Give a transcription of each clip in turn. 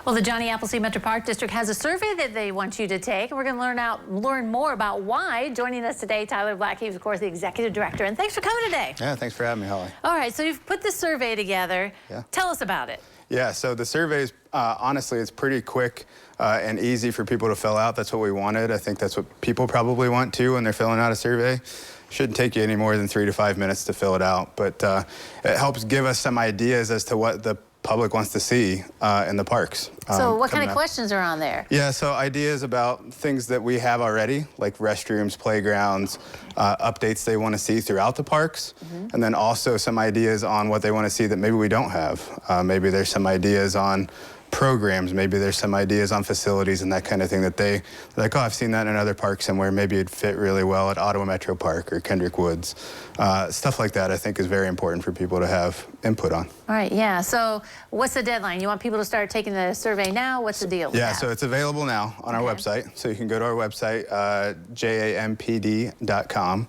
Well, the Johnny Appleseed Metro Park District has a survey that they want you to take, and we're going to learn more about why. Joining us today, Tyler Black, he's of course the executive director, and thanks for coming today. Yeah, thanks for having me, Holly. All right, so you've put this survey together. Yeah. Tell us about it. Yeah, so the survey is, honestly, it's pretty quick and easy for people to fill out. That's what we wanted. I think that's what people probably want too when they're filling out a survey. Shouldn't take you any more than 3 to 5 minutes to fill it out, but it helps give us some ideas as to what the public wants to see in the parks. So what kind of questions are on there? Yeah, so ideas about things that we have already, like restrooms, playgrounds, updates they want to see throughout the parks, and then also some ideas on what they want to see that maybe we don't have. Maybe there's some ideas on programs, maybe there's some ideas on facilities and that kind of thing that they're like, oh, I've seen that in another park somewhere. Maybe it'd fit really well at Ottawa Metro Park or Kendrick Woods. Stuff like that I think is very important for people to have input on. All right, yeah, so what's the deadline? You want people to start taking the survey now? What's the deal with that? So it's available now on our website. So you can go to our website, JAMPD.com.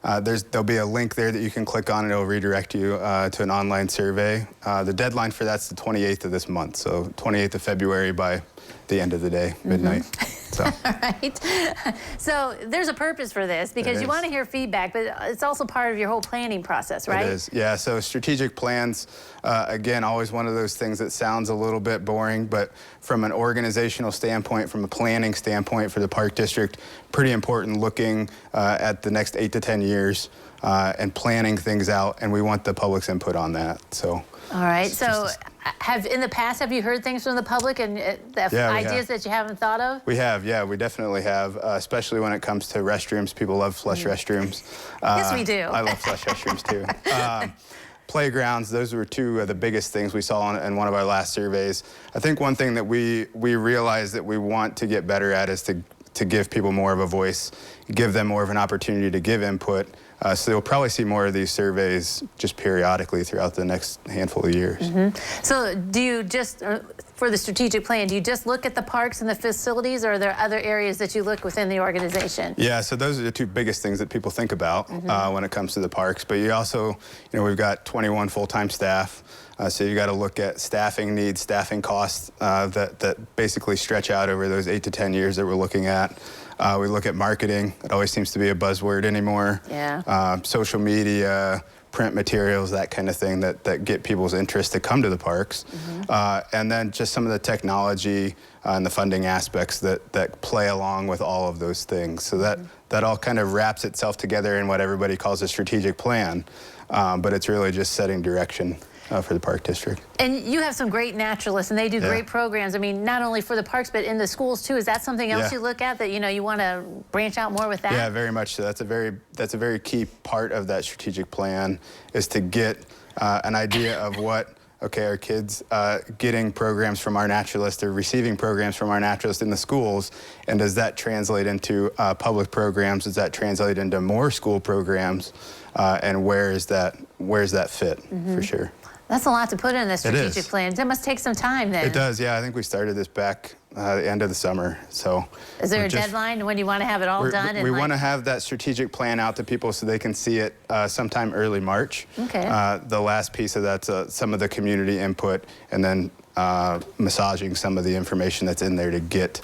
There'll be a link there that you can click on and it'll redirect you to an online survey. The deadline for that's the 28th of this month, so 28th of February by the end of the day, midnight. So. All right. So there's a purpose for this because you want to hear feedback, but it's also part of your whole planning process, right? It is, yeah. So strategic plans, again, always one of those things that sounds a little bit boring, but from an organizational standpoint, from a planning standpoint for the Park District, pretty important looking at the next 8 to 10 years and planning things out, and we want the public's input on that. So. All right. So in the past, have you heard things from the public and ideas that you haven't thought of? We have, yeah, we definitely have, especially when it comes to restrooms. People love flush restrooms. Yes, we do. I love flush restrooms too. Playgrounds, those were two of the biggest things we saw in one of our last surveys. I think one thing that we realized that we want to get better at is to give people more of a voice, give them more of an opportunity to give input. So you'll probably see more of these surveys just periodically throughout the next handful of years. So do you just, for the strategic plan, do you just look at the parks and the facilities, or are there other areas that you look within the organization? Yeah, so those are the two biggest things that people think about when it comes to the parks. But you also, we've got 21 full-time staff. So you got to look at staffing needs, staffing costs that basically stretch out over those 8 to 10 years that we're looking at. We look at marketing. It always seems to be a buzzword anymore. Yeah. Social media, print materials, that kind of thing that get people's interest to come to the parks. And then just some of the technology and the funding aspects that play along with all of those things. So that all kind of wraps itself together in what everybody calls a strategic plan. But it's really just setting direction for the Park District. And you have some great naturalists, and they do great programs. I mean, not only for the parks, but in the schools too. Is that something else you look at that you want to branch out more with that? Yeah, very much so. That's a very key part of that strategic plan, is to get an idea of what, our kids getting programs from our naturalists or receiving programs from our naturalists in the schools, and does that translate into public programs? Does that translate into more school programs? And where's that fit for sure? That's a lot to put in the strategic plan. That must take some time then. It does, yeah. I think we started this back the end of the summer. So is there a deadline when you want to have it all done? We want to have that strategic plan out to people so they can see it sometime early March. Okay. The last piece of that's some of the community input, and then massaging some of the information that's in there to get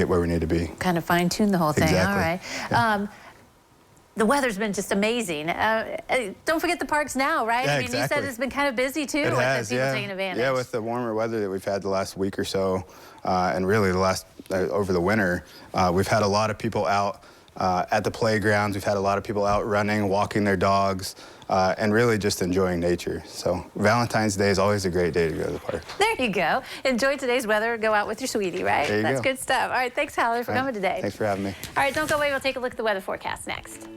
where we need to be. Kind of fine tune the whole thing. Exactly. All right. Yeah. The weather's been just amazing. Don't forget the parks now, right? Yeah, I mean, you said it's been kind of busy too. It has, people taking advantage. Yeah, with the warmer weather that we've had the last week or so, and really the last over the winter, we've had a lot of people out at the playgrounds. We've had a lot of people out running, walking their dogs, and really just enjoying nature. So Valentine's Day is always a great day to go to the park. There you go. Enjoy today's weather. Go out with your sweetie, right? There you That's go. good stuff. All right, thanks, Tyler, for coming today. Thanks for having me. All right, don't go away. We'll take a look at the weather forecast next.